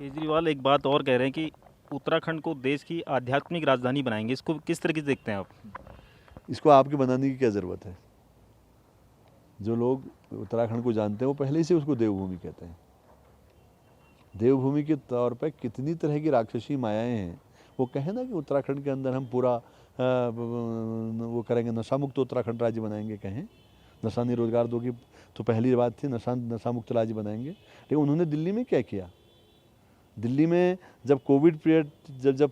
केजरीवाल एक बात और कह रहे हैं कि उत्तराखंड को देश की आध्यात्मिक राजधानी बनाएंगे। इसको किस तरीके से देखते हैं आप? इसको आपके बनाने की क्या ज़रूरत है? जो लोग उत्तराखंड को जानते हैं वो पहले से उसको देवभूमि कहते हैं। देवभूमि के तौर पर कितनी तरह की राक्षसी मायाएं हैं। वो कहें ना कि उत्तराखंड के अंदर हम पूरा वो करेंगे, नशा मुक्त उत्तराखंड राज्य बनाएंगे, कहें नशा नहीं रोजगार दोगी तो पहली बात थी नशा मुक्त राज्य बनाएंगे। लेकिन उन्होंने दिल्ली में क्या किया? दिल्ली में जब कोविड पीरियड, जब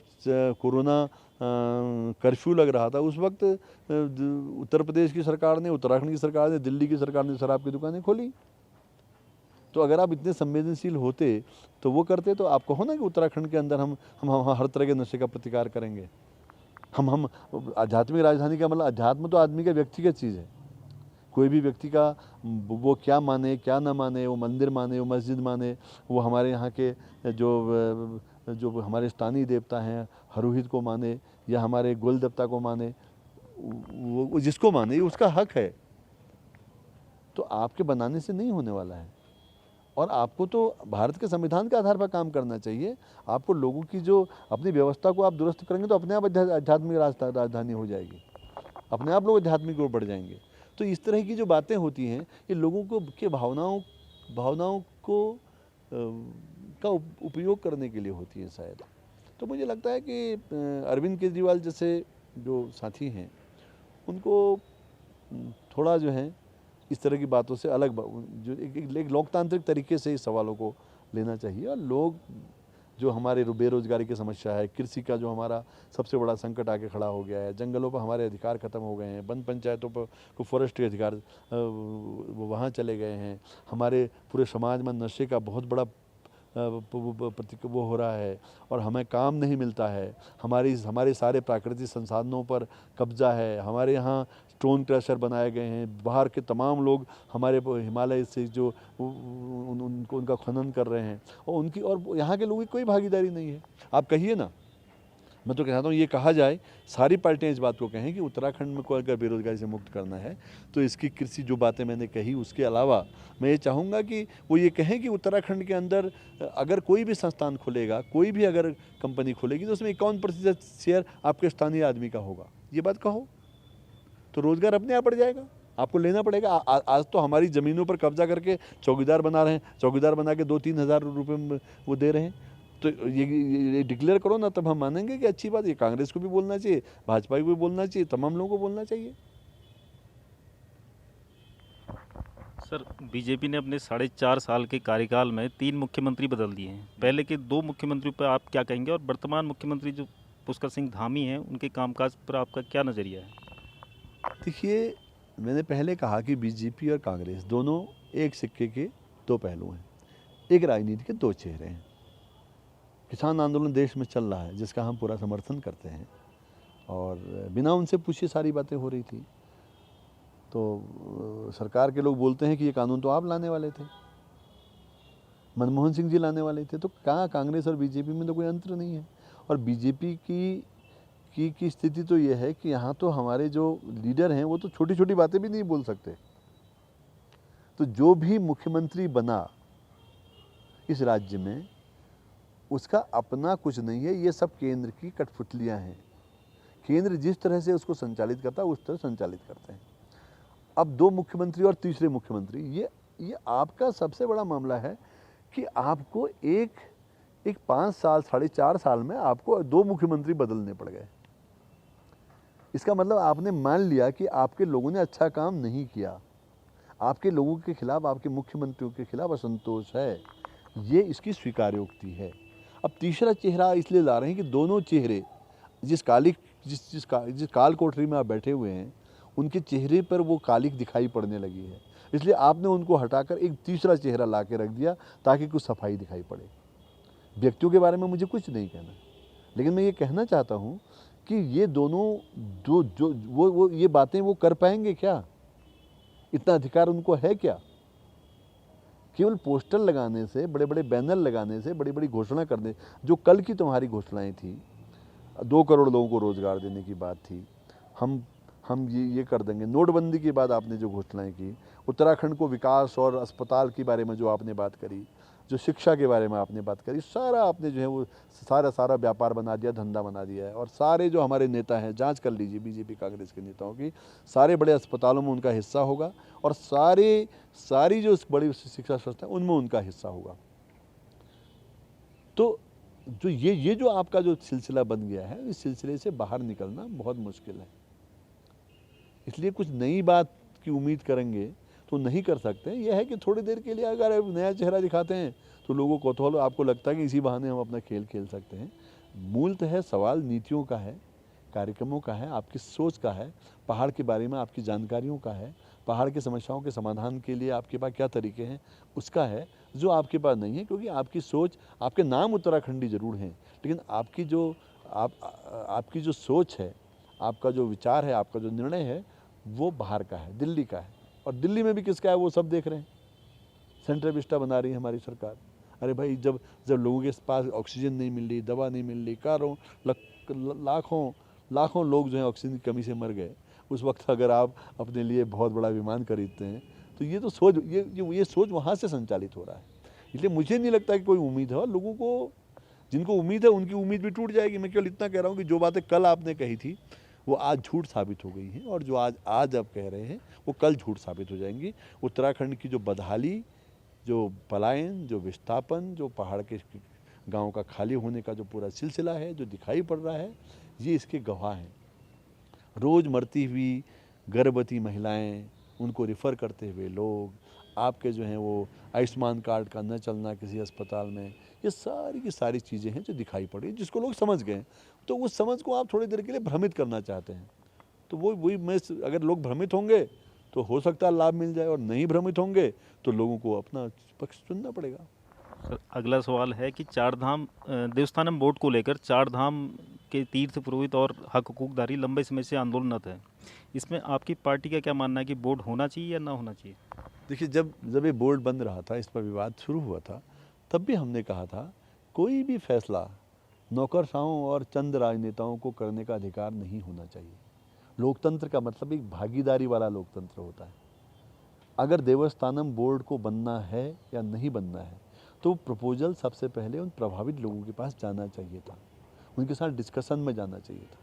कोरोना कर्फ्यू लग रहा था, उस वक्त उत्तर प्रदेश की सरकार ने, उत्तराखंड की सरकार ने, दिल्ली की सरकार ने शराब की दुकानें खोली। तो अगर आप इतने संवेदनशील होते तो वो करते, तो आप कहो ना कि उत्तराखंड के अंदर हम हर तरह के नशे का प्रतिकार करेंगे। हम आध्यात्मिक राजधानी का मतलब, अध्यात्म तो आदमी का व्यक्तिगत चीज़ है। कोई भी व्यक्ति का वो क्या माने क्या ना माने, वो मंदिर माने, वो मस्जिद माने, वो हमारे यहाँ के जो हमारे स्थानीय देवता हैं हरुहित को माने या हमारे गोल देवता को माने, वो जिसको माने ये उसका हक है। तो आपके बनाने से नहीं होने वाला है। और आपको तो भारत के संविधान के आधार पर काम करना चाहिए। आपको लोगों की जो अपनी व्यवस्था को आप दुरुस्त करेंगे तो अपने आप आध्यात्मिक राजधानी हो जाएगी, अपने आप लोग आध्यात्मिक ओर बढ़ जाएंगे। तो इस तरह की जो बातें होती हैं ये लोगों को के भावनाओं को का उपयोग करने के लिए होती है शायद। तो मुझे लगता है कि अरविंद केजरीवाल जैसे जो साथी हैं उनको थोड़ा जो है इस तरह की बातों से अलग, जो एक लोकतांत्रिक तरीके से इस सवालों को लेना चाहिए। और लोग जो हमारे बेरोजगारी की समस्या है, कृषि का जो हमारा सबसे बड़ा संकट आके खड़ा हो गया है, जंगलों पर हमारे अधिकार खत्म हो गए हैं, वन पंचायतों पर को फॉरेस्ट के अधिकार वहाँ चले गए हैं, हमारे पूरे समाज में नशे का बहुत बड़ा वो हो रहा है और हमें काम नहीं मिलता है, हमारे सारे प्राकृतिक संसाधनों पर कब्जा है, हमारे यहाँ स्टोन क्रशर बनाए गए हैं, बाहर के तमाम लोग हमारे हिमालय से जो उनका खनन कर रहे हैं और यहाँ के लोगों की कोई भागीदारी नहीं है। आप कहिए ना, मैं तो कहता हूँ ये कहा जाए, सारी पार्टियां इस बात को कहें कि उत्तराखंड में को अगर बेरोजगारी से मुक्त करना है तो इसकी कृषि जो बातें मैंने कही, उसके अलावा मैं ये चाहूँगा कि वो ये कहें कि उत्तराखंड के अंदर अगर कोई भी संस्थान खुलेगा, कोई भी अगर कंपनी खुलेगी तो उसमें 51% शेयर आपके स्थानीय आदमी का होगा। ये बात कहो तो रोजगार अपने आप बढ़ जाएगा। आपको लेना पड़ेगा। आज तो हमारी ज़मीनों पर कब्जा करके चौकीदार बना रहे हैं, चौकीदार बना के 2-3 हज़ार रुपये वो दे रहे हैं। तो ये डिक्लेयर करो ना, तब हम मानेंगे कि अच्छी बात। ये कांग्रेस को भी बोलना चाहिए, भाजपा को भी बोलना चाहिए, तमाम लोगों को बोलना चाहिए। सर, बीजेपी ने अपने 4.5 साल के कार्यकाल में 3 मुख्यमंत्री बदल दिए हैं। पहले के 2 मुख्यमंत्री पर आप क्या कहेंगे और वर्तमान मुख्यमंत्री जो पुष्कर सिंह धामी हैं उनके कामकाज पर आपका क्या नज़रिया है? देखिए, मैंने पहले कहा कि बीजेपी और कांग्रेस दोनों एक सिक्के के 2 पहलू हैं, एक राजनीति के 2 चेहरे हैं। किसान आंदोलन देश में चल रहा है जिसका हम पूरा समर्थन करते हैं और बिना उनसे पूछे सारी बातें हो रही थी। तो सरकार के लोग बोलते हैं कि ये कानून तो आप लाने वाले थे, मनमोहन सिंह जी लाने वाले थे। तो कहाँ कांग्रेस और बीजेपी में तो कोई अंतर नहीं है। और बीजेपी की स्थिति तो ये है कि यहाँ तो हमारे जो लीडर हैं वो तो छोटी छोटी बातें भी नहीं बोल सकते। तो जो भी मुख्यमंत्री बना इस राज्य में उसका अपना कुछ नहीं है, ये सब केंद्र की कठपुतलियाँ हैं। केंद्र जिस तरह से उसको संचालित करता है उस तरह संचालित करते हैं। अब 2 मुख्यमंत्री और तीसरे मुख्यमंत्री, ये आपका सबसे बड़ा मामला है कि आपको एक 5 साल 4.5 साल में आपको 2 मुख्यमंत्री बदलने पड़ गए। इसका मतलब आपने मान लिया कि आपके लोगों ने अच्छा काम नहीं किया, आपके लोगों के खिलाफ, आपके मुख्यमंत्रियों के खिलाफ असंतोष है, ये इसकी स्वीकार्योक्ति है। अब तीसरा चेहरा इसलिए ला रहे हैं कि दोनों चेहरे जिस काल कोठरी में आप बैठे हुए हैं उनके चेहरे पर वो कालिक दिखाई पड़ने लगी है, इसलिए आपने उनको हटाकर एक तीसरा चेहरा ला के रख दिया ताकि कुछ सफाई दिखाई पड़े। व्यक्तियों के बारे में मुझे कुछ नहीं कहना, लेकिन मैं ये कहना चाहता हूँ कि ये दोनों जो वो ये बातें वो कर पाएंगे क्या? इतना अधिकार उनको है क्या? केवल पोस्टर लगाने से, बड़े बड़े बैनर लगाने से, बड़ी बड़ी घोषणा करने, जो कल की तुम्हारी घोषणाएं थी, 2 करोड़ लोगों को रोजगार देने की बात थी, हम ये कर देंगे। नोटबंदी के बाद आपने जो घोषणाएं की, उत्तराखंड को विकास और अस्पताल के बारे में जो आपने बात करी, जो शिक्षा के बारे में आपने बात करी, सारा आपने जो है वो सारा व्यापार बना दिया, धंधा बना दिया है। और सारे जो हमारे नेता हैं, जांच कर लीजिए बीजेपी कांग्रेस के नेताओं की, सारे बड़े अस्पतालों में उनका हिस्सा होगा और सारी जो बड़ी शिक्षा संस्था है उनमें उनका हिस्सा होगा। तो जो ये जो आपका जो सिलसिला बन गया है, इस सिलसिले से बाहर निकलना बहुत मुश्किल है। इसलिए कुछ नई बात की उम्मीद करेंगे तो नहीं कर सकते। यह है कि थोड़ी देर के लिए अगर नया चेहरा दिखाते हैं तो लोगों को कौतूहल, आपको लगता है कि इसी बहाने हम अपना खेल खेल सकते हैं। मूलतः सवाल नीतियों का है, कार्यक्रमों का है, आपकी सोच का है, पहाड़ के बारे में आपकी जानकारियों का है, पहाड़ की समस्याओं के समाधान के लिए आपके पास क्या तरीके हैं उसका है, जो आपके पास नहीं है। क्योंकि आपकी सोच, आपके नाम उत्तराखंडी जरूर हैं, लेकिन आपकी जो सोच है, आपका जो विचार है, आपका जो निर्णय है, वो बाहर का है, दिल्ली का है। और दिल्ली में भी किसका है वो सब देख रहे हैं। सेंट्रल विस्टा बना रही है हमारी सरकार। अरे भाई, जब लोगों के पास ऑक्सीजन नहीं मिल रही, दवा नहीं मिल रही, लाखों लोग जो है ऑक्सीजन की कमी से मर गए, उस वक्त अगर आप अपने लिए बहुत बड़ा विमान खरीदते हैं तो ये तो सोच, ये सोच वहाँ से संचालित हो रहा है। इसलिए मुझे नहीं लगता कि कोई उम्मीद है। और लोगों को, जिनको उम्मीद है, उनकी उम्मीद भी टूट जाएगी। मैं केवल इतना कह रहा हूँ कि जो बातें कल आपने कही थी वो आज झूठ साबित हो गई हैं, और जो आज आप कह रहे हैं वो कल झूठ साबित हो जाएंगी। उत्तराखंड की जो बदहाली, जो पलायन, जो विस्थापन, जो पहाड़ के गाँव का खाली होने का जो पूरा सिलसिला है जो दिखाई पड़ रहा है, ये इसके गवाह हैं। रोज़ मरती हुई गर्भवती महिलाएं, उनको रिफ़र करते हुए लोग, आपके जो हैं वो आयुष्मान कार्ड का न चलना किसी अस्पताल में, ये सारी की सारी चीज़ें हैं जो दिखाई पड़ी, जिसको लोग समझ गए। तो उस समझ को आप थोड़ी देर के लिए भ्रमित करना चाहते हैं, तो वही मैं, अगर लोग भ्रमित होंगे तो हो सकता है लाभ मिल जाए, और नहीं भ्रमित होंगे तो लोगों को अपना पक्ष चुनना पड़ेगा। सर, अगला सवाल है कि चारधाम देवस्थानम बोर्ड को लेकर चारधाम के तीर्थ पुरोहित और हक हकूकदारी लंबे समय से आंदोलनरत है। इसमें आपकी पार्टी का क्या मानना है कि बोर्ड होना चाहिए या ना होना चाहिए? देखिए, जब ये बोर्ड बन रहा था, इस पर विवाद शुरू हुआ था, तब भी हमने कहा था कोई भी फैसला नौकरशाहों और चंद राजनेताओं को करने का अधिकार नहीं होना चाहिए। लोकतंत्र का मतलब एक भागीदारी वाला लोकतंत्र होता है। अगर देवस्थानम बोर्ड को बनना है या नहीं बनना है, तो प्रपोजल सबसे पहले उन प्रभावित लोगों के पास जाना चाहिए था, उनके साथ डिस्कशन में जाना चाहिए था।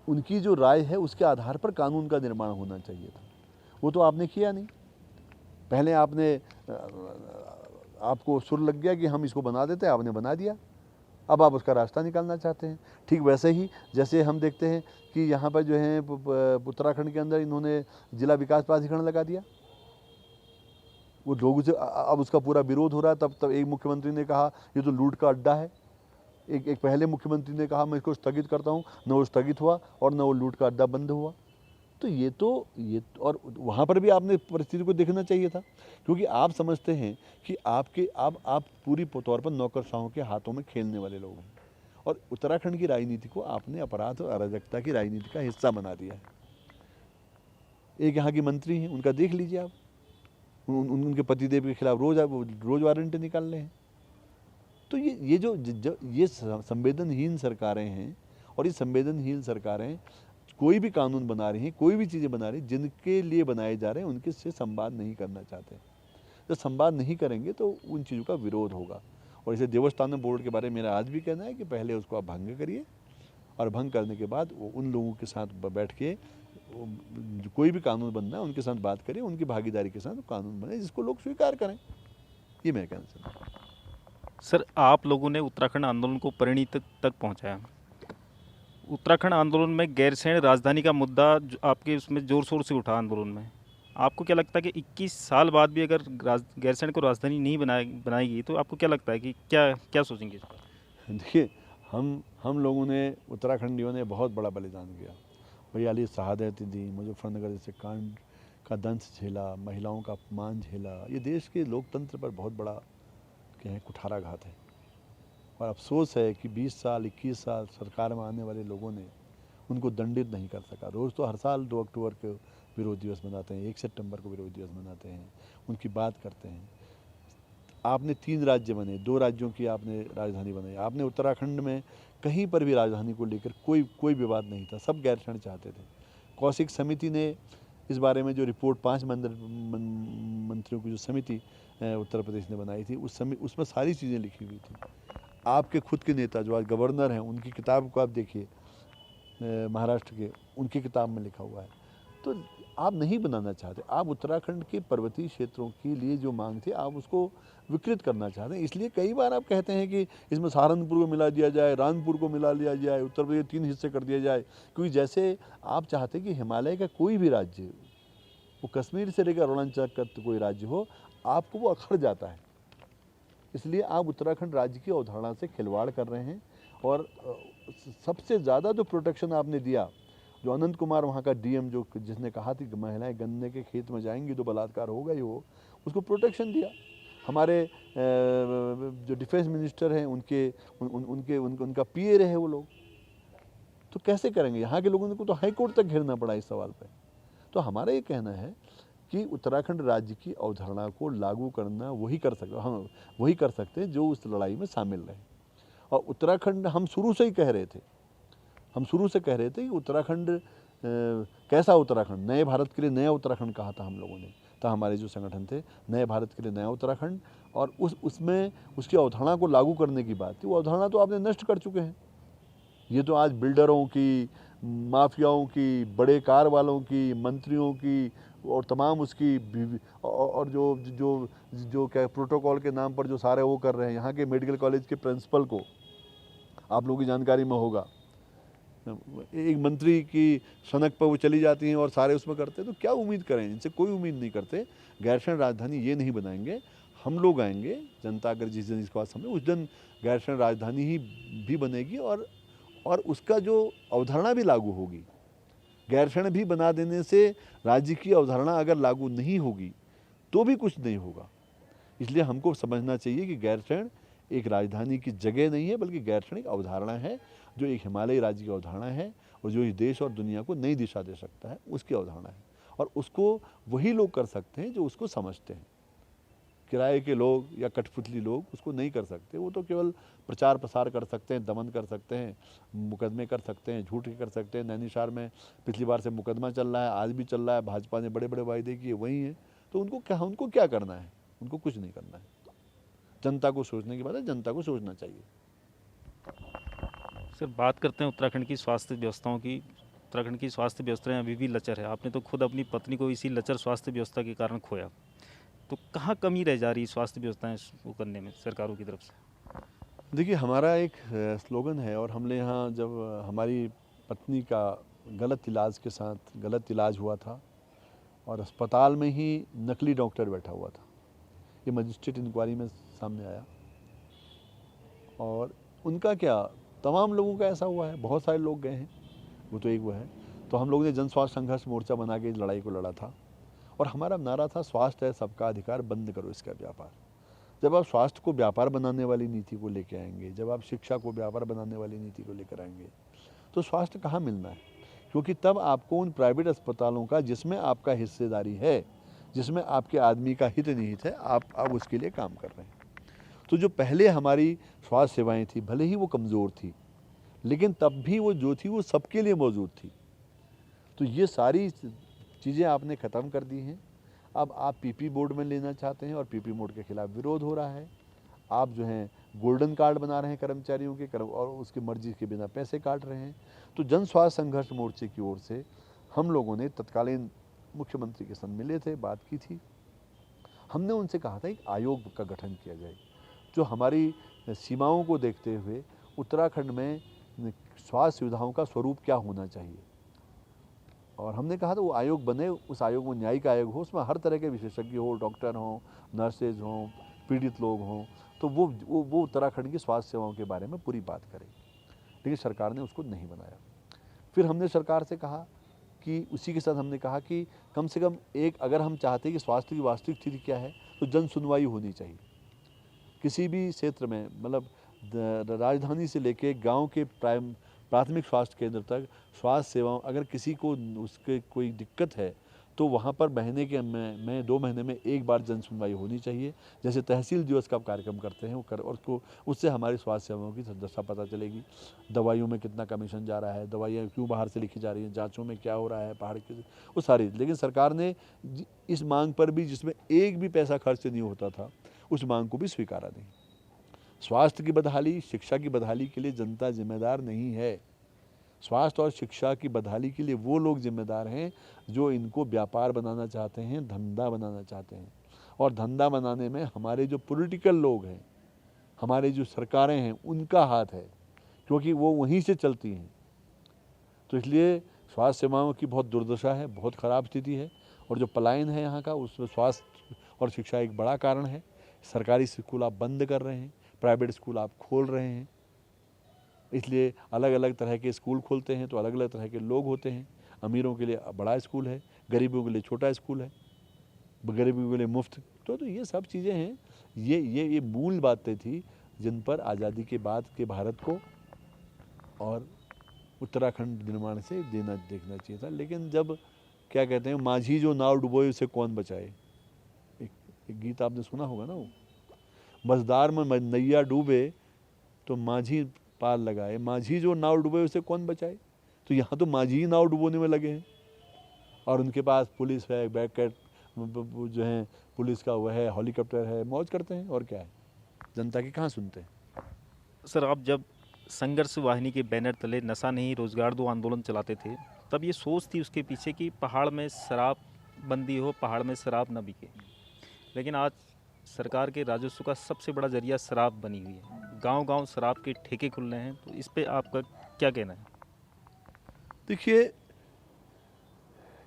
उनकी जो राय है उसके आधार पर कानून का निर्माण होना चाहिए था। वो तो आपने किया नहीं। पहले आपको सुर लग गया कि हम इसको बना देते हैं, आपने बना दिया, अब आप उसका रास्ता निकालना चाहते हैं। ठीक वैसे ही जैसे हम देखते हैं कि यहाँ पर जो है उत्तराखंड के अंदर इन्होंने जिला विकास प्राधिकरण लगा दिया, वो लोगों से अब उसका पूरा विरोध हो रहा है। तब एक मुख्यमंत्री ने कहा ये तो लूट का अड्डा है, एक पहले मुख्यमंत्री ने कहा मैं इसको स्थगित करता हूँ, न वो स्थगित हुआ और न वो लूट का अड्डा बंद हुआ। तो ये और वहाँ पर भी आपने परिस्थिति को देखना चाहिए था, क्योंकि आप समझते हैं कि आप पूरी तौर पर नौकरशाहों के हाथों में खेलने वाले लोग हैं, और उत्तराखंड की राजनीति को आपने अपराध और अराजकता की राजनीति का हिस्सा बना दिया है। एक यहाँ की मंत्री हैं, उनका देख लीजिए आप, उनके पतिदेव के खिलाफ रोज वारंट निकाल रहे हैं। तो ये संवेदनहीन सरकारें हैं, और ये संवेदनहीन सरकारें कोई भी कानून बना रही हैं, कोई भी चीज़ें बना रही हैं, जिनके लिए बनाए जा रहे हैं उनके से संवाद नहीं करना चाहते। जब संवाद नहीं करेंगे तो उन चीज़ों का विरोध होगा। और इसे देवस्थानम बोर्ड के बारे में मेरा आज भी कहना है कि पहले उसको आप भंग करिए, और भंग करने के बाद उन लोगों के साथ बैठ के कोई भी कानून बनना है उनके साथ बात करिए, उनकी भागीदारी के साथ कानून बने जिसको लोग स्वीकार करें। ये मैं कहना चाहता हूँ। सर, आप लोगों ने उत्तराखंड आंदोलन को परिणति तक पहुंचाया। उत्तराखंड आंदोलन में गैरसैंण राजधानी का मुद्दा आपके उसमें जोर शोर से उठा आंदोलन में। आपको क्या लगता है कि 21 साल बाद भी अगर गैरसैंण को राजधानी नहीं बनाएगी तो आपको क्या लगता है कि क्या सोचेंगे? देखिए, हम लोगों ने, उत्तराखंडियों ने बहुत बड़ा बलिदान किया। 42 शहादतें दी, मुजफ्फरनगर जैसे कांड का दंश झेला, महिलाओं का अपमान झेला। ये देश के लोकतंत्र पर बहुत बड़ा कहें कुठाराघात है। और अफसोस है कि 20 साल 21 साल सरकार में आने वाले लोगों ने उनको दंडित नहीं कर सका। रोज़ तो हर साल 2 अक्टूबर को विरोध दिवस मनाते हैं, 1 सितंबर को विरोध दिवस मनाते हैं, उनकी बात करते हैं। आपने 3 राज्य बने, 2 राज्यों की आपने राजधानी बनाई। आपने उत्तराखंड में कहीं पर भी राजधानी को लेकर कोई विवाद नहीं था, सब गैरसैंण चाहते थे। कौशिक समिति ने इस बारे में जो रिपोर्ट 5 मंत्रियों की जो समिति उत्तर प्रदेश ने बनाई थी, उस समय उसमें सारी चीज़ें लिखी हुई थी। आपके खुद के नेता जो आज गवर्नर हैं, उनकी किताब को आप देखिए, महाराष्ट्र के, उनकी किताब में लिखा हुआ है। तो आप नहीं बनाना चाहते, आप उत्तराखंड के पर्वतीय क्षेत्रों के लिए जो मांग थी आप उसको विकृत करना चाहते हैं। इसलिए कई बार आप कहते हैं कि इसमें सहारनपुर को मिला दिया जाए, रानपुर को मिला लिया जाए, उत्तर प्रदेश 3 हिस्से कर दिया जाए, क्योंकि जैसे आप चाहते हैं कि हिमालय का कोई भी राज्य, वो कश्मीर से लेकर अरुणाचल तक कोई राज्य हो, आपको वो अखड़ जाता है। इसलिए आप उत्तराखंड राज्य की अवधारणा से खिलवाड़ कर रहे हैं। और सबसे ज़्यादा जो प्रोटेक्शन आपने दिया, जो अनंत कुमार वहाँ का डीएम जो जिसने कहा थी कि महिलाएं गन्ने के खेत में जाएंगी तो बलात्कार होगा ही हो, उसको प्रोटेक्शन दिया। हमारे जो डिफेंस मिनिस्टर हैं उनका पीए रहे वो लोग, तो कैसे करेंगे? यहाँ के लोगों को तो हाई कोर्ट तक घेरना पड़ा इस सवाल पर। तो हमारा ये कहना है कि उत्तराखंड राज्य की अवधारणा को लागू करना वही कर सकते हैं जो उस लड़ाई में शामिल रहे। और उत्तराखंड हम शुरू से कह रहे थे कि उत्तराखंड कैसा उत्तराखंड, नए भारत के लिए नया उत्तराखंड कहा था हम लोगों ने, तो हमारे जो संगठन थे, नए भारत के लिए नया उत्तराखंड, और उसमें उसकी अवधारणा को लागू करने की बात थी। वो अवधारणा तो आपने नष्ट कर चुके हैं। ये तो आज बिल्डरों की, माफियाओं की, बड़े कार वालों की, मंत्रियों की और तमाम उसकी और जो क्या प्रोटोकॉल के नाम पर जो सारे वो कर रहे हैं। यहाँ के मेडिकल कॉलेज के प्रिंसिपल को आप लोगों की जानकारी में होगा, एक मंत्री की सनक पर वो चली जाती हैं और सारे उसमें करते हैं। तो क्या उम्मीद करें? इनसे कोई उम्मीद नहीं करते। गैरसैंण राजधानी ये नहीं बनाएंगे, हम लोग आएंगे। जनता अगर जिस दिन इसको बात समझे, उस दिन गैरसैंण राजधानी ही भी बनेगी और उसका जो अवधारणा भी लागू होगी। गैरसैंण भी बना देने से राज्य की अवधारणा अगर लागू नहीं होगी तो भी कुछ नहीं होगा। इसलिए हमको समझना चाहिए कि गैरसैंण एक राजधानी की जगह नहीं है, बल्कि गैरसैंण एक अवधारणा है, जो एक हिमालयी राज्य की अवधारणा है और जो इस देश और दुनिया को नई दिशा दे सकता है, उसकी अवधारणा है। और उसको वही लोग कर सकते हैं जो उसको समझते हैं। किराए के लोग या कठपुतली लोग उसको नहीं कर सकते। वो तो केवल प्रचार प्रसार कर सकते हैं, दमन कर सकते हैं, मुकदमे कर सकते हैं, झूठ कर सकते हैं। नैनीशार में पिछली बार से मुकदमा चल रहा है, आज भी चल रहा है। भाजपा ने बड़े बड़े वायदे किए, वही हैं। तो उनको क्या करना है? उनको कुछ नहीं करना है। जनता को सोचने की बात है, जनता को सोचना चाहिए। सर, बात करते हैं उत्तराखंड की स्वास्थ्य व्यवस्थाओं की। उत्तराखंड की स्वास्थ्य व्यवस्थाएं अभी भी लचर है। आपने तो खुद अपनी पत्नी को इसी लचर स्वास्थ्य व्यवस्था के कारण खोया। तो कहाँ कमी रह जा रही स्वास्थ्य व्यवस्थाएं वो करने में सरकारों की तरफ से? देखिए, हमारा एक स्लोगन है, और हमने यहाँ जब हमारी पत्नी का गलत इलाज हुआ था और अस्पताल में ही नकली डॉक्टर बैठा हुआ था, ये मजिस्ट्रेट इंक्वायरी में सामने आया। और उनका क्या, तमाम लोगों का ऐसा हुआ है, बहुत सारे लोग गए हैं, वो तो एक वो है। तो हम लोगों ने जन स्वास्थ्य संघर्ष मोर्चा बना के इस लड़ाई को लड़ा था। और हमारा नारा था, स्वास्थ्य है सबका अधिकार, बंद करो इसका व्यापार। जब आप स्वास्थ्य को व्यापार बनाने वाली नीति को लेकर आएंगे, जब आप शिक्षा को व्यापार बनाने वाली नीति को लेकर आएंगे, तो स्वास्थ्य कहाँ मिलना है? क्योंकि तब आपको उन प्राइवेट अस्पतालों का, जिसमें आपका हिस्सेदारी है, जिसमें आपके आदमी का हित निहित है, आप उसके लिए काम कर रहे हैं। तो जो पहले हमारी स्वास्थ्य सेवाएं थी, भले ही वो कमज़ोर थी, लेकिन तब भी वो जो थी वो सबके लिए मौजूद थी। तो ये सारी चीज़ें आपने ख़त्म कर दी हैं। अब आप पीपी बोर्ड में लेना चाहते हैं और पीपी बोर्ड के खिलाफ विरोध हो रहा है। आप जो हैं गोल्डन कार्ड बना रहे हैं कर्मचारियों के, और उसकी मर्जी के बिना पैसे काट रहे हैं। तो जन स्वास्थ्य संघर्ष मोर्चे की ओर से हम लोगों ने तत्कालीन मुख्यमंत्री के संग मिले थे, बात की थी। हमने उनसे कहा था एक आयोग का गठन किया जाए, जो हमारी सीमाओं को देखते हुए उत्तराखंड में स्वास्थ्य सुविधाओं का स्वरूप क्या होना चाहिए। और हमने कहा था वो आयोग बने, उस आयोग में न्यायिक आयोग हो, उसमें हर तरह के विशेषज्ञ हो, डॉक्टर हों, नर्सेज हों, पीड़ित लोग हों, तो वो उत्तराखंड की स्वास्थ्य सेवाओं के बारे में पूरी बात करें। लेकिन सरकार ने उसको नहीं बनाया। फिर हमने सरकार से कहा कि उसी के साथ हमने कहा कि कम से कम एक, अगर हम चाहते हैं कि स्वास्थ्य की वास्तविक स्थिति क्या है, तो जन सुनवाई होनी चाहिए। किसी भी क्षेत्र में, मतलब राजधानी से लेके गांव के प्राथमिक स्वास्थ्य केंद्र तक स्वास्थ्य सेवाओं, अगर किसी को उसके कोई दिक्कत है, तो वहाँ पर महीने के में 2 महीने में एक बार जन सुनवाई होनी चाहिए। जैसे तहसील दिवस का कार्यक्रम करते हैं वो कर, और उसको उससे हमारी स्वास्थ्य सेवाओं की दशा पता चलेगी। दवाइयों में कितना कमीशन जा रहा है, दवाइयाँ क्यों बाहर से लिखी जा रही हैं, जाँचों में क्या हो रहा है, पहाड़ की वो सारी। लेकिन सरकार ने इस मांग पर भी, जिसमें एक भी पैसा खर्च नहीं होता था, उस मांग को भी स्वीकारा नहीं। स्वास्थ्य की बदहाली, शिक्षा की बदहाली के लिए जनता जिम्मेदार नहीं है। स्वास्थ्य और शिक्षा की बदहाली के लिए वो लोग जिम्मेदार हैं जो इनको व्यापार बनाना चाहते हैं, धंधा बनाना चाहते हैं। और धंधा बनाने में हमारे जो पॉलिटिकल लोग हैं, हमारे जो सरकारें हैं, उनका हाथ है, क्योंकि वो वहीं से चलती हैं। तो इसलिए स्वास्थ्य सेवाओं की बहुत दुर्दशा है, बहुत ख़राब स्थिति है। और जो पलायन है यहाँ का, उसमें स्वास्थ्य और शिक्षा एक बड़ा कारण है। सरकारी स्कूल आप बंद कर रहे हैं, प्राइवेट स्कूल आप खोल रहे हैं। इसलिए अलग अलग तरह के स्कूल खोलते हैं तो अलग अलग तरह के लोग होते हैं। अमीरों के लिए बड़ा स्कूल है, गरीबों के लिए छोटा स्कूल है, गरीबों के लिए मुफ्त। तो ये सब चीज़ें हैं, ये मूल बातें थी जिन पर आज़ादी के बाद के भारत को और उत्तराखंड निर्माण से देखना चाहिए था। लेकिन जब क्या कहते हैं, माझी जो नाव डुबोए उसे कौन बचाए, एक गीत आपने सुना होगा ना, वो मझदार में नैया डूबे तो माझी पार लगाए, माझी जो नाव डूबे उसे कौन बचाए। तो यहाँ तो माझी ही नाव डुबोने में लगे हैं, और उनके पास पुलिस है, बैकएट जो है पुलिस का वह है, हेलीकॉप्टर है, मौज करते हैं। और क्या है, जनता की कहाँ सुनते हैं। सर, आप जब संघर्ष वाहिनी के बैनर तले नशा नहीं रोजगार दो आंदोलन चलाते थे, तब ये सोच थी उसके पीछे कि पहाड़ में शराब बंदी हो, पहाड़ में शराब न बिके। लेकिन आज सरकार के राजस्व का सबसे बड़ा जरिया शराब बनी हुई है, गांव-गांव शराब के ठेके खुल रहे हैं। तो इस पे आपका क्या कहना है? देखिए,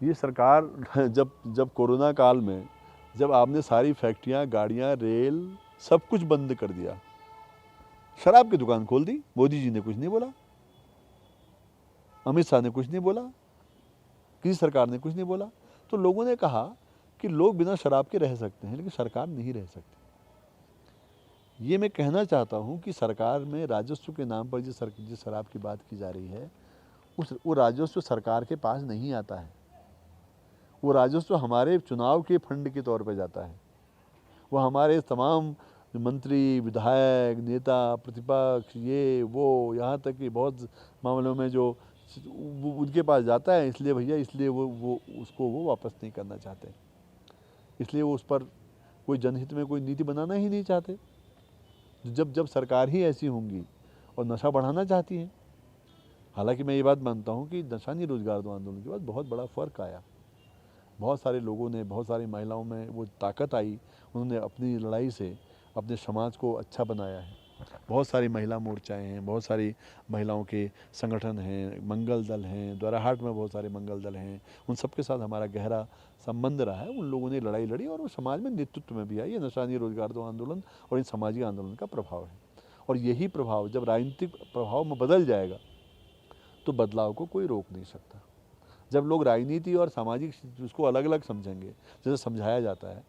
ये सरकार जब कोरोना काल में जब आपने सारी फैक्ट्रियां, गाड़ियां, रेल सब कुछ बंद कर दिया, शराब की दुकान खोल दी, मोदी जी ने कुछ नहीं बोला, अमित शाह ने कुछ नहीं बोला, किसी सरकार ने कुछ नहीं बोला। तो लोगों ने कहा कि लोग बिना शराब के रह सकते हैं, लेकिन सरकार नहीं रह सकती। ये मैं कहना चाहता हूँ कि सरकार में राजस्व के नाम पर जिस शराब की बात की जा रही है, वो राजस्व सरकार के पास नहीं आता है। वो राजस्व हमारे चुनाव के फंड के तौर पर जाता है। वो हमारे तमाम मंत्री, विधायक, नेता, प्रतिपक्ष, ये वो, यहाँ तक कि बहुत मामलों में जो उनके पास जाता है। इसलिए भैया, इसलिए वो उसको वो वापस नहीं करना चाहते, इसलिए वो उस पर कोई जनहित में कोई नीति बनाना ही नहीं चाहते। जब सरकार ही ऐसी होंगी और नशा बढ़ाना चाहती है। हालांकि मैं ये बात मानता हूँ कि नशा नहीं रोजगार दो आंदोलन के बाद बहुत बड़ा फ़र्क आया। बहुत सारे लोगों ने, बहुत सारी महिलाओं में वो ताकत आई, उन्होंने अपनी लड़ाई से अपने समाज को अच्छा बनाया है। बहुत सारी महिला मोर्चाएं हैं, बहुत सारी महिलाओं के संगठन हैं, मंगल दल हैं, द्वाराहाट में बहुत सारे मंगल दल हैं। उन सब के साथ हमारा गहरा संबंध रहा है। उन लोगों ने लड़ाई लड़ी और वो समाज में नेतृत्व में भी आई। ये नशा नहीं रोजगार दो आंदोलन और इन सामाजिक आंदोलन का प्रभाव है। और यही प्रभाव जब राजनीतिक प्रभाव में बदल जाएगा तो बदलाव को कोई रोक नहीं सकता। जब लोग राजनीति और सामाजिक उसको अलग अलग समझेंगे, जैसे समझाया जाता है,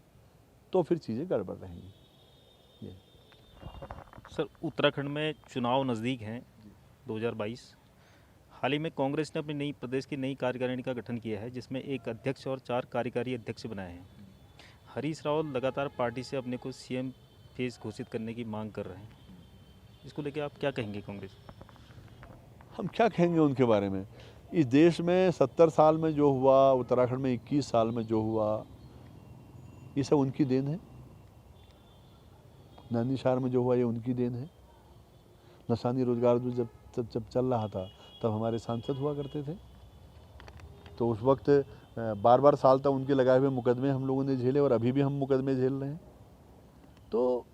तो फिर चीज़ें गड़बड़ रहेंगी। सर, उत्तराखंड में चुनाव नज़दीक हैं 2022। हाल ही में कांग्रेस ने अपनी प्रदेश की नई कार्यकारिणी का गठन किया है, जिसमें एक अध्यक्ष और 4 कार्यकारी अध्यक्ष बनाए हैं। हरीश रावत लगातार पार्टी से अपने को सीएम फेस घोषित करने की मांग कर रहे हैं। इसको लेकर आप क्या कहेंगे कांग्रेस? हम क्या कहेंगे उनके बारे में? इस देश में 70 साल में जो हुआ, उत्तराखंड में 21 साल में जो हुआ, ये सब उनकी देन है। नैनीशार में जो हुआ ये उनकी देन है। नशा नहीं रोजगार दो जब चल रहा था तब हमारे सांसद हुआ करते थे। तो उस वक्त बार साल तक उनके लगाए हुए मुकदमे हम लोगों ने झेले और अभी भी हम मुकदमे झेल रहे हैं। तो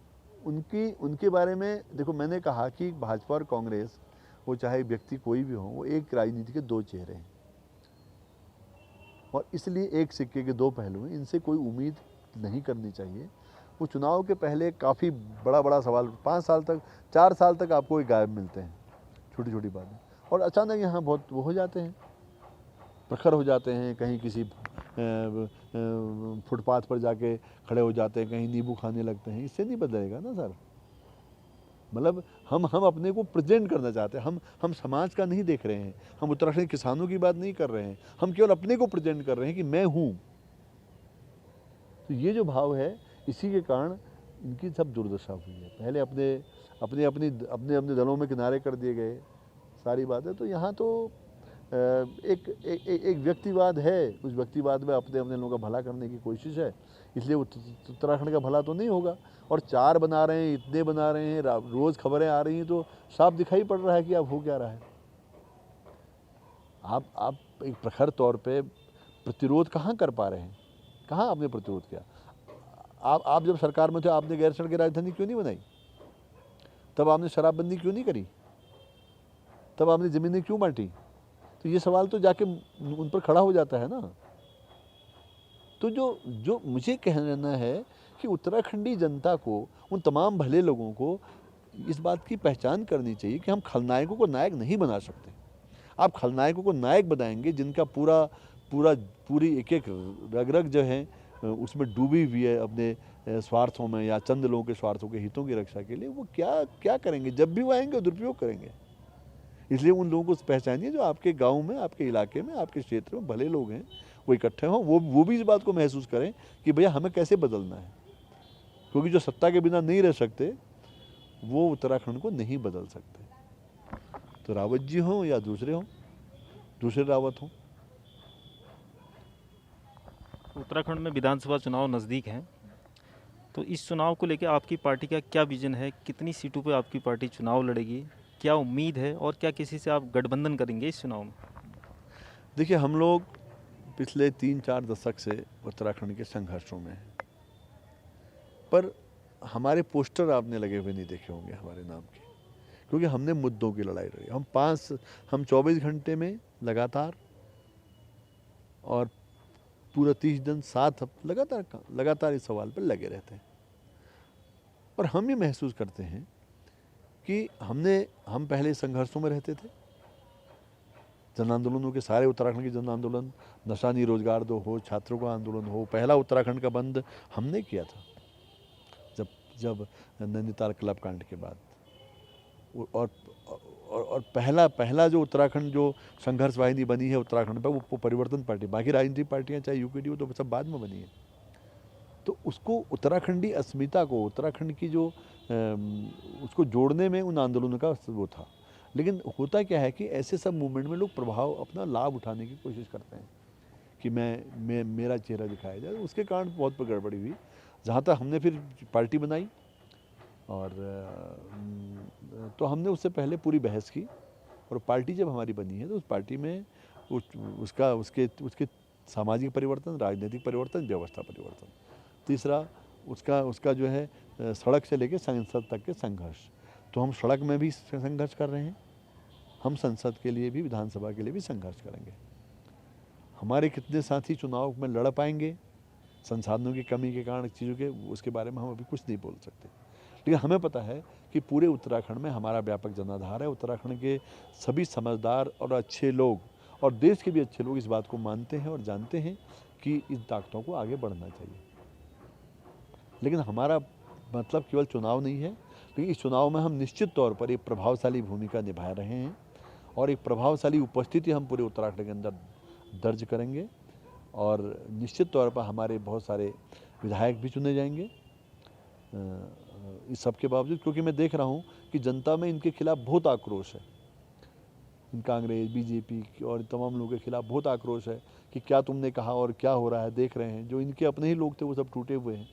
उनके बारे में देखो, मैंने कहा कि भाजपा और कांग्रेस, वो चाहे व्यक्ति कोई भी हो, वो एक राजनीति के 2 चेहरे हैं और इसलिए एक सिक्के के 2 पहलू हैं। इनसे कोई उम्मीद नहीं करनी चाहिए। वो चुनाव के पहले काफ़ी बड़ा सवाल, 5 साल तक, 4 साल तक आपको एक गायब मिलते हैं, छोटी छोटी बातें, और अचानक यहाँ बहुत वो हो जाते हैं, प्रखर हो जाते हैं। कहीं किसी फुटपाथ पर जाके खड़े हो जाते हैं, कहीं नींबू खाने लगते हैं। इससे नहीं बदलेगा ना सर। मतलब हम अपने को प्रेजेंट करना चाहते हैं। हम समाज का नहीं देख रहे हैं, हम उत्तराखंड किसानों की बात नहीं कर रहे हैं, हम केवल अपने को प्रेजेंट कर रहे हैं कि मैं हूँ, तो ये जो भाव है, इसी के कारण इनकी सब दुर्दशा हुई है। पहले अपने अपने अपनी अपने अपने दलों में किनारे कर दिए गए सारी बातें। तो यहाँ तो एक व्यक्तिवाद है, उस व्यक्तिवाद में अपने अपने लोगों का भला करने की कोशिश है, इसलिए उत्तराखंड का भला तो नहीं होगा। और 4 बना रहे हैं, इतने बना रहे हैं, रोज़ खबरें आ रही हैं, तो साफ दिखाई पड़ रहा है कि अब हो क्या रहा है। आप एक प्रखर तौर पे प्रतिरोध कहाँ कर पा रहे हैं? कहाँ आपने प्रतिरोध किया? आप जब सरकार में थे, आपने गैर सड़क राजधानी क्यों नहीं बनाई? तब आपने शराबबंदी क्यों नहीं करी? तब आपने ज़मीनें क्यों बांटी? तो ये सवाल तो जाके उन पर खड़ा हो जाता है ना। तो जो मुझे कहना है कि उत्तराखंडी जनता को, उन तमाम भले लोगों को इस बात की पहचान करनी चाहिए कि हम खलनायकों को नायक नहीं बना सकते। आप खलनायकों को नायक बनाएंगे जिनका पूरी एक रग रग जो है उसमें डूबी हुई है अपने स्वार्थों में या चंद लोगों के स्वार्थों के हितों की रक्षा के लिए। वो क्या करेंगे? जब भी वो आएंगे दुरुपयोग करेंगे। इसलिए उन लोगों को पहचानिए जो आपके गांव में, आपके इलाके में, आपके क्षेत्र में भले लोग हैं, वो इकट्ठे हों, वो भी इस बात को महसूस करें कि भैया हमें कैसे बदलना है। क्योंकि जो सत्ता के बिना नहीं रह सकते वो उत्तराखंड को नहीं बदल सकते। तो रावत जी हों या दूसरे रावत हों। उत्तराखंड में विधानसभा चुनाव नज़दीक हैं, तो इस चुनाव को लेकर आपकी पार्टी का क्या विजन है? कितनी सीटों पे आपकी पार्टी चुनाव लड़ेगी? क्या उम्मीद है और क्या किसी से आप गठबंधन करेंगे इस चुनाव में? देखिए, हम लोग पिछले 3-4 दशक से उत्तराखंड के संघर्षों में हैं, पर हमारे पोस्टर आपने लगे हुए नहीं देखे होंगे हमारे नाम के, क्योंकि हमने मुद्दों की लड़ाई लड़ी। हम 24 घंटे में लगातार और पूरा 30 दिन लगातार इस सवाल पर लगे रहते हैं। और हम ये महसूस करते हैं कि हम पहले संघर्षों में रहते थे। जन आंदोलनों के सारे उत्तराखंड के जन आंदोलन, नशा नहीं रोजगार दो हो, छात्रों का आंदोलन हो, पहला उत्तराखंड का बंद हमने किया था जब नैनीताल क्लब कांड के बाद। और पहला जो उत्तराखंड जो संघर्ष वाहिनी बनी है उत्तराखंड पर, वो परिवर्तन पार्टी, बाकी राजनीतिक पार्टियां चाहे यूकेडी हो तो सब बाद में बनी है। तो उसको उत्तराखंडी अस्मिता को, उत्तराखंड की जो उसको जोड़ने में उन आंदोलनों का वो था। लेकिन होता क्या है कि ऐसे सब मूवमेंट में लोग अपना लाभ उठाने की कोशिश करते हैं कि मेरा चेहरा दिखाया जाए। उसके कारण बहुत गड़बड़ी हुई। जहाँ तक हमने फिर पार्टी बनाई, और तो हमने उससे पहले पूरी बहस की, और पार्टी जब हमारी बनी है तो उस पार्टी में उसके सामाजिक परिवर्तन, राजनीतिक परिवर्तन, व्यवस्था परिवर्तन। तीसरा उसका जो है सड़क से लेकर संसद तक के संघर्ष। तो हम सड़क में भी संघर्ष कर रहे हैं, हम संसद के लिए भी, विधानसभा के लिए भी संघर्ष करेंगे। हमारे कितने साथी चुनाव में लड़ पाएंगे संसाधनों की कमी के कारण, चीज़ों के, उसके बारे में हम अभी कुछ नहीं बोल सकते। लेकिन हमें पता है कि पूरे उत्तराखंड में हमारा व्यापक जनाधार है। उत्तराखंड के सभी समझदार और अच्छे लोग, और देश के भी अच्छे लोग, इस बात को मानते हैं और जानते हैं कि इन ताकतों को आगे बढ़ना चाहिए। लेकिन हमारा मतलब केवल चुनाव नहीं है, लेकिन इस चुनाव में हम निश्चित तौर पर एक प्रभावशाली भूमिका निभा रहे हैं, और एक प्रभावशाली उपस्थिति हम पूरे उत्तराखंड के अंदर दर्ज करेंगे। और निश्चित तौर पर हमारे बहुत सारे विधायक भी चुने जाएंगे इस सब के बावजूद, क्योंकि मैं देख रहा हूँ कि जनता में इनके खिलाफ बहुत आक्रोश है। इन कांग्रेस, बीजेपी और तमाम लोगों के खिलाफ बहुत आक्रोश है कि क्या तुमने कहा और क्या हो रहा है, देख रहे हैं। जो इनके अपने ही लोग थे वो सब टूटे हुए हैं।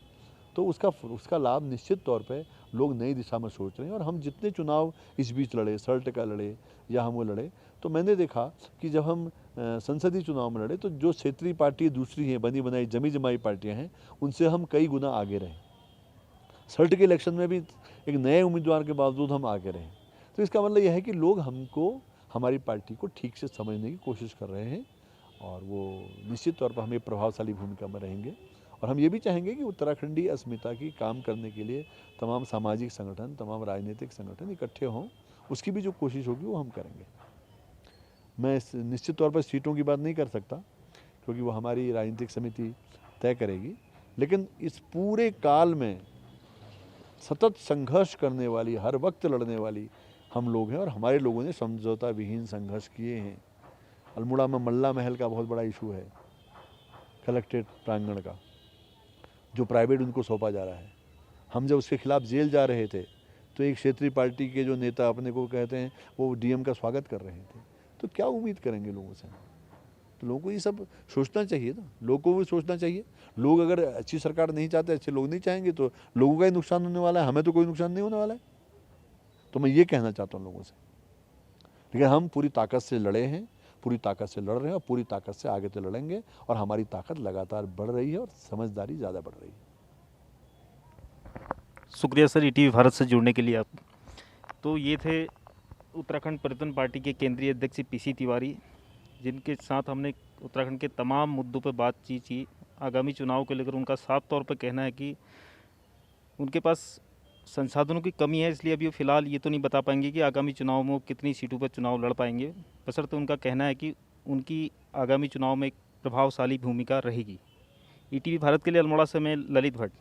तो उसका लाभ निश्चित तौर पे लोग नई दिशा में सोच रहे हैं। और हम जितने चुनाव इस बीच लड़े, सल्ट का लड़े या हम वो लड़े, तो मैंने देखा कि जब हम संसदीय चुनाव में लड़े तो जो क्षेत्रीय पार्टी दूसरी हैं, बनी बनाई जमी जमाई पार्टियां हैं, उनसे हम कई गुना आगे रहे। सल्ट के इलेक्शन में भी एक नए उम्मीदवार के बावजूद हम आगे रहे। तो इसका मतलब यह है कि लोग हमारी पार्टी को ठीक से समझने की कोशिश कर रहे हैं, और वो निश्चित तौर पर हम एक प्रभावशाली भूमिका में रहेंगे। और हम ये भी चाहेंगे कि उत्तराखंडी अस्मिता की काम करने के लिए तमाम सामाजिक संगठन, तमाम राजनीतिक संगठन इकट्ठे हों। उसकी भी जो कोशिश होगी वो हम करेंगे। मैं निश्चित तौर पर सीटों की बात नहीं कर सकता, क्योंकि वो हमारी राजनीतिक समिति तय करेगी। लेकिन इस पूरे काल में सतत संघर्ष करने वाली, हर वक्त लड़ने वाली हम लोग हैं, और हमारे लोगों ने समझौता विहीन संघर्ष किए हैं। अल्मोड़ा में मल्ला महल का बहुत बड़ा इशू है, कलेक्ट्रेट प्रांगण का। जो प्राइवेट उनको सौंपा जा रहा है। हम जब उसके खिलाफ जेल जा रहे थे तो एक क्षेत्रीय पार्टी के जो नेता अपने को कहते हैं वो डीएम का स्वागत कर रहे थे। तो क्या उम्मीद करेंगे लोगों से? तो लोगों को ये सब सोचना चाहिए ना, लोगों को भी सोचना चाहिए। लोग अगर अच्छी सरकार नहीं चाहते, अच्छे लोग नहीं चाहेंगे तो लोगों का ही नुकसान होने वाला है, हमें तो कोई नुकसान नहीं होने वाला है। तो मैं ये कहना चाहता हूँ लोगों से। लेकिन हम पूरी ताकत से लड़े हैं, पूरी ताकत से लड़ रहे हैं और पूरी ताकत से आगे तो लड़ेंगे, और हमारी ताकत लगातार बढ़ रही है और समझदारी ज़्यादा बढ़ रही है। शुक्रिया सर ईटीवी भारत से जुड़ने के लिए आप। तो ये थे उत्तराखंड परिवर्तन पार्टी के केंद्रीय अध्यक्ष पीसी तिवारी, जिनके साथ हमने उत्तराखंड के तमाम मुद्दों पर बातचीत की। आगामी चुनाव को लेकर उनका साफ तौर पर कहना है कि उनके पास संसाधनों की कमी है, इसलिए अभी वो फिलहाल ये तो नहीं बता पाएंगे कि आगामी चुनाव में वो कितनी सीटों पर चुनाव लड़ पाएंगे। बशर्ते उनका कहना है कि उनकी आगामी चुनाव में एक प्रभावशाली भूमिका रहेगी। ईटीवी भारत के लिए अल्मोड़ा से मैं ललित भट्ट।